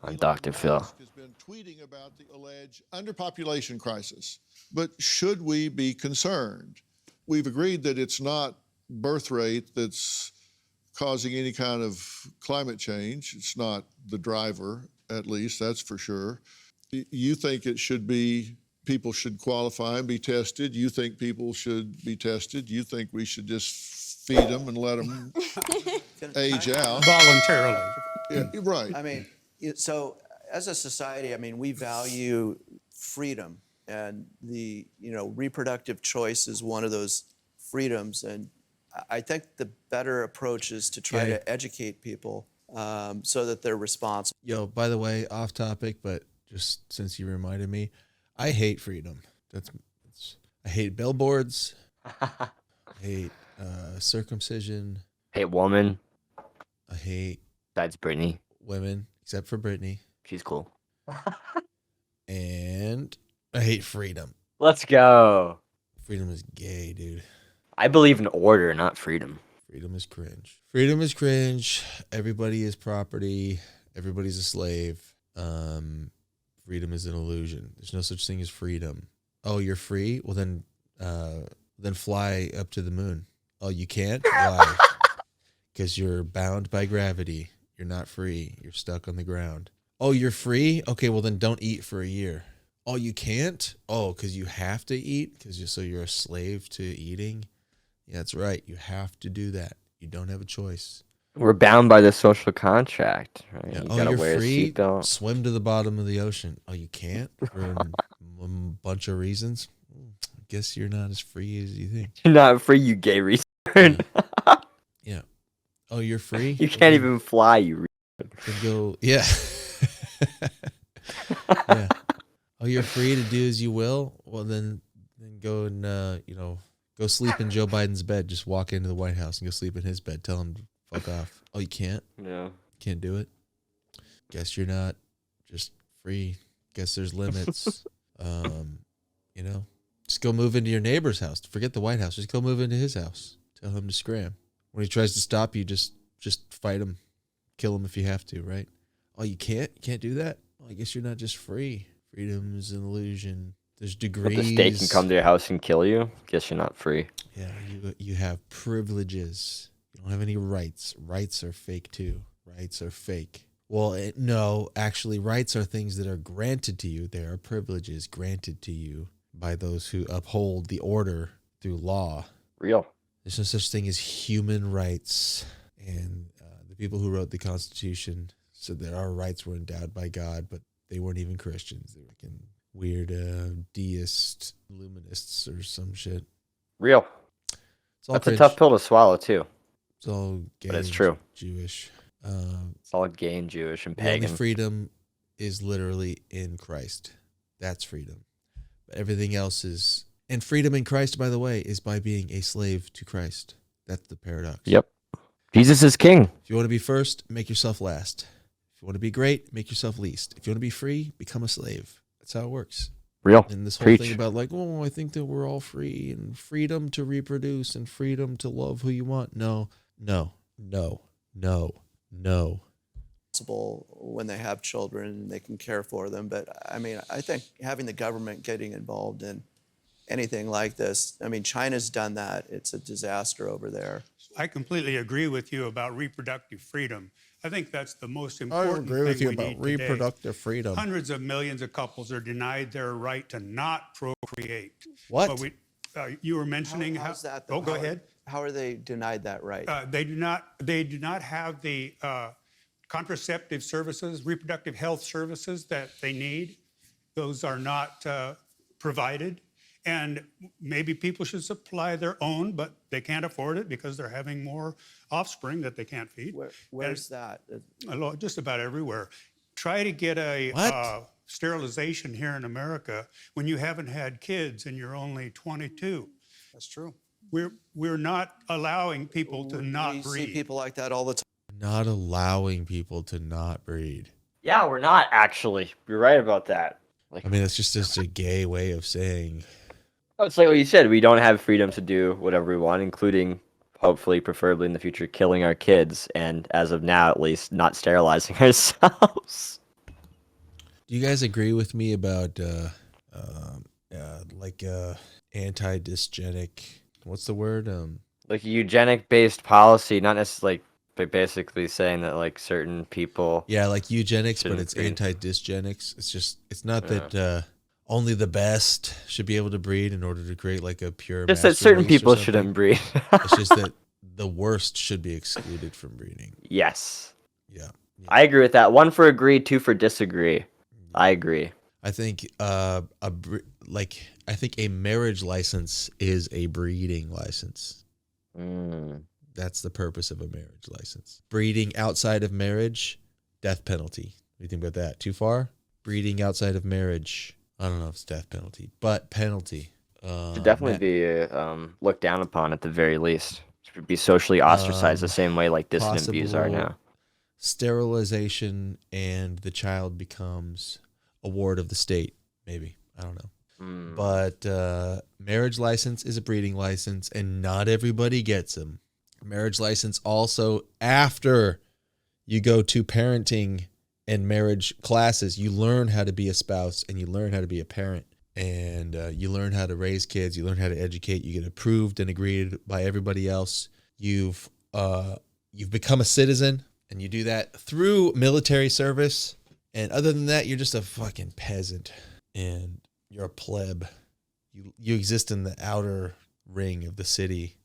I'm Elon Dr. Phil. Musk has been tweeting about the alleged underpopulation crisis. But should we be concerned? We've agreed that it's not birth rate that's causing any kind of climate change. It's not the driver, at least, that's for sure. You think it should be, people should qualify and be tested. You think people should be tested. You think we should just feed them and let them age out. Voluntarily. Yeah, right. I mean, so as a society, I mean, we value freedom, and the reproductive choice is one of those freedoms. And I think the better approach is to try to educate people so that they're responsible. Yo, by the way, off topic, but just since you reminded me, I hate freedom. I hate billboards. I hate circumcision. Hate woman. I hate Besides Brittany. women, except for Brittany. She's cool. And I hate freedom. Let's go. Freedom is gay, dude. I believe in order, not freedom. Freedom is cringe. Freedom is cringe. Everybody is property. Everybody's a slave. Freedom is an illusion. There's no such thing as freedom. Oh, you're free? Well, then fly up to the moon. Oh, you can't? Why? Because you're bound by gravity. You're not free. You're stuck on the ground. Oh, you're free? Okay, well then don't eat for a year. Oh, you can't? Oh, because you have to eat? So you're a slave to eating? Yeah, that's right. You have to do that. You don't have a choice. We're bound by the social contract, right? Yeah. You Oh, gotta you're wear free? a seatbelt. Swim to the bottom of the ocean. Oh, you can't? For a bunch of reasons? I guess you're not as free as you think. You're not free, you gay return. Yeah. Oh, you're free? You can't even fly, you Then go, yeah. Yeah. Oh, you're free to do as you will? Well, then go and, go sleep in Joe Biden's bed. Just walk into the White House and go sleep in his bed. Tell him to fuck off. Oh, you can't? No. Can't do it? Guess you're not just free. Guess there's limits. Just go move into your neighbor's house. Forget the White House. Just go move into his house. Tell him to scram. When he tries to stop you, just fight him. Kill him if you have to, right? Oh, you can't? You can't do that? Well, I guess you're not just free. Freedom is an illusion. There's degrees. But the state can come to your house and kill you. Guess you're not free. Yeah, you have privileges. You don't have any rights. Rights are fake too. Rights are fake. Well, no, actually, rights are things that are granted to you. There are privileges granted to you by those who uphold the order through law. Real. There's no such thing as human rights. And the people who wrote the Constitution said that our rights were endowed by God, but they weren't even Christians. They were like weird deist luminists or some shit. Real. It's all That's cringe. a tough pill to swallow, too. It's all gay. But it's true. Jewish. It's all gay and Jewish and The only pagan. freedom is literally in Christ. That's freedom. But everything else is... And freedom in Christ, by the way, is by being a slave to Christ. That's the paradox. Yep. Jesus is king. If you want to be first, make yourself last. If you want to be great, make yourself least. If you want to be free, become a slave. That's how it works. Real. And this whole Preach. thing about like, oh, I think that we're all free and freedom to reproduce and freedom to love who you want. No. When they have children and they can care for them. But I mean, I think having the government getting involved in anything like this, I mean, China's done that. It's a disaster over there. I completely agree with you about reproductive freedom. I think that's the most I important agree with thing you we about need today. reproductive freedom. Hundreds of millions of couples are denied their right to not procreate. What? But you were mentioning How's that? Oh, go ahead. How are they denied that right? They do not have the contraceptive services, reproductive health services that they need. Those are not provided. And maybe people should supply their own, but they can't afford it because they're having more offspring that they can't feed. Where's that? Just about everywhere. Try to get a sterilization here in America when you haven't had kids and you're only 22. That's true. We're not allowing people to not We breed. see people like that all the time. Not allowing people to not breed. Yeah, we're not actually. You're right about that. I mean, it's just a gay way of saying. It's like what you said. We don't have freedom to do whatever we want, including, hopefully, preferably in the future, killing our kids. And as of now, at least, not sterilizing ourselves. Do you guys agree with me about anti-dysgenic? What's the word? Like a eugenic based policy, not necessarily but basically saying that like certain people Yeah, like eugenics, but shouldn't it's breed. anti-dysgenics. It's not Yeah. that only the best should be able to breed in order to create like a pure Just that master certain race or people something. shouldn't breed. It's just that the worst should be excluded from breeding. Yes. Yeah. I agree with that. 1 for agree, 2 for disagree. I agree. I think I think a marriage license is a breeding license. Mm. That's the purpose of a marriage license. Breeding outside of marriage, death penalty. What do you think about that? Too far? Breeding outside of marriage, I don't know if it's death penalty, but penalty. Should definitely be looked down upon at the very least. Should be socially ostracized the same way like dissident views are possible now. sterilization, and the child becomes a ward of the state. Maybe, I don't know. Mm. But marriage license is a breeding license, and not everybody gets them. Marriage license also, after you go to parenting and marriage classes, you learn how to be a spouse and you learn how to be a parent, and you learn how to raise kids. You learn how to educate. You get approved and agreed by everybody else. You've become a citizen, and you do that through military service. And other than that, you're just a fucking peasant, and you're a pleb. You exist in the outer ring of the city.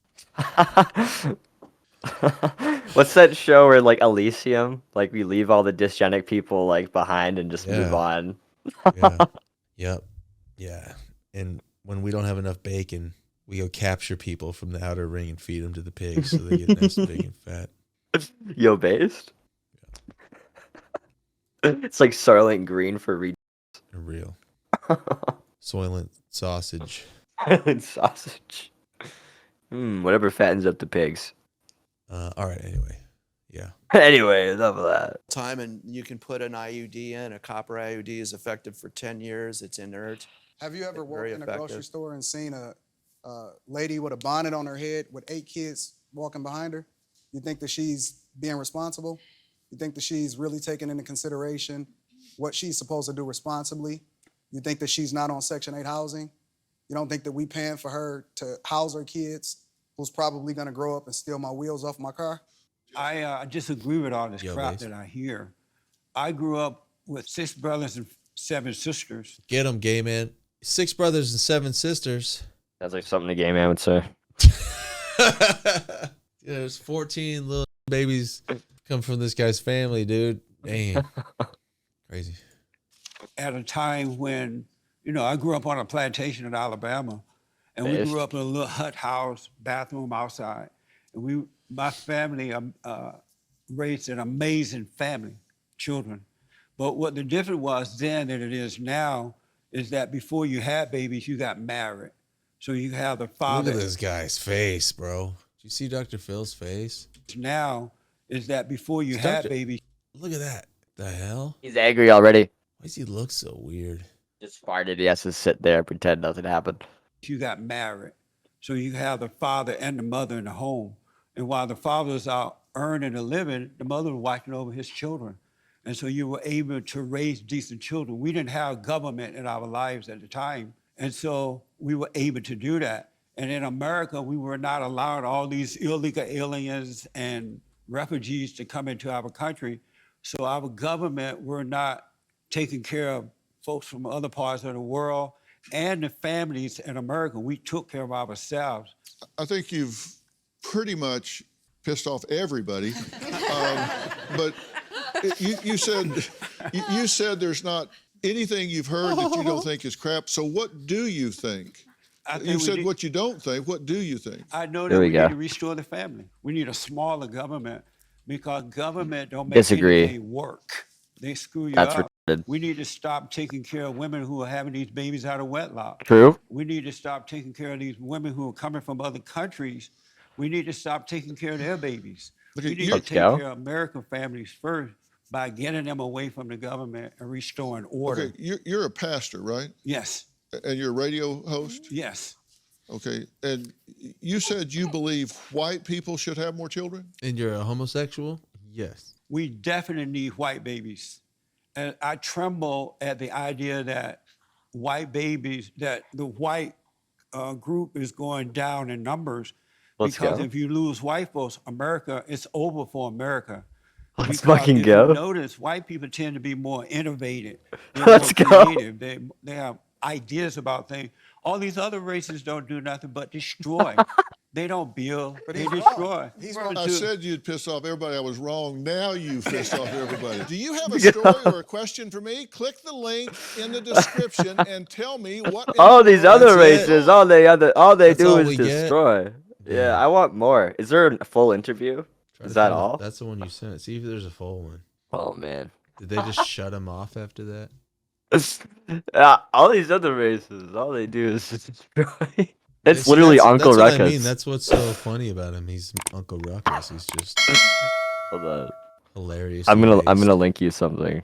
What's that show where like Elysium? Like we leave all the dysgenic people like behind and just move Yeah. on. Yeah. Yep. Yeah. And when we don't have enough bacon, we go capture people from the outer ring and feed them to the pigs so they get nice, big, and fat. Yo based. It's like Soylent Green for They're real. Soylent sausage. Island sausage. Whatever fattens up the pigs. All right. Anyway. Yeah. Anyway, enough of that. Time, and you can put an IUD in. A copper IUD is effective for 10 years. It's inert. Have you ever walked Very in a grocery effective. store and seen a lady with a bonnet on her head with 8 kids walking behind her? You think that she's being responsible? You think that she's really taking into consideration what she's supposed to do responsibly? You think that she's not on Section 8 housing? You don't think that we paying for her to house her kids, who's probably gonna grow up and steal my wheels off my car? I disagree with all this Yo, crap Mace. that I hear. I grew up with 6 brothers and 7 sisters. Get them, gay man. 6 brothers and 7 sisters. That's like something a gay man would say. There's 14 little babies come from this guy's family, dude. Damn. Crazy. At a time when, I grew up on a plantation in Alabama, and we Based. grew up in a little hut house, bathroom outside. And my family raised an amazing family, children. But what the difference was then than it is now is that before you had babies, you got married. So you have the Look father. at this guy's face, bro. Did you see Dr. Phil's face? Now is that before you It's had Dr. babies, Look at that. The hell? He's angry already. Why does he look so weird? Just farted. He has to sit there and pretend nothing happened. you got married. So you have the father and the mother in the home. And while the father was out earning a living, the mother was watching over his children. And so you were able to raise decent children. We didn't have government in our lives at the time. And so we were able to do that. And in America, we were not allowed all these illegal aliens and refugees to come into our country. So our government were not taking care of folks from other parts of the world and the families in America. We took care of ourselves. I think you've pretty much pissed off everybody. But you said there's not anything you've heard that you don't think is crap. So what do you think? I think You we said need- what you don't think. What do you think? I know There that we we go. need to restore the family. We need a smaller government because government don't make Disagree. anything work. They screw you That's up. retarded. We need to stop taking care of women who are having these babies out of wedlock. True. We need to stop taking care of these women who are coming from other countries. We need to stop taking care of their babies. Look We at need you- to Let's take go. care of American families first by getting them away from the government and restoring order. Okay, you're a pastor, right? Yes, And you're a radio host? yes. Okay, and you said you believe white people should have more children? And you're a homosexual? Yes. We definitely need white babies. And I tremble at the idea that white babies, that the white group is going down in numbers. Let's Because go. if you lose white folks, America, it's over for America. Let's Because fucking if go. you notice, white people tend to be more innovative. They're Let's more go. creative. They have ideas about things. All these other races don't do nothing but destroy. They don't build, they he's wrong. destroy. He's But wrong. I to- said you'd piss off everybody. I was wrong. Now you pissed off everybody. Do you have a story or a question for me? Click the link in the description and tell me what. in All the these world other is races, wrong. all they That's do all is we get? destroy. Yeah, Yeah. I want more. Is there a full interview? Try Is to that find all? That's the one you sent. See if there's a full one. Oh man. Did they just shut him off after that? All these other races, all they do is destroy. Yeah, It's see, literally that's Uncle what Ruckus. I mean. That's what's so funny about him. He's Uncle Ruckus. He's just Hold on. hilarious. I'm and gonna based. link you something.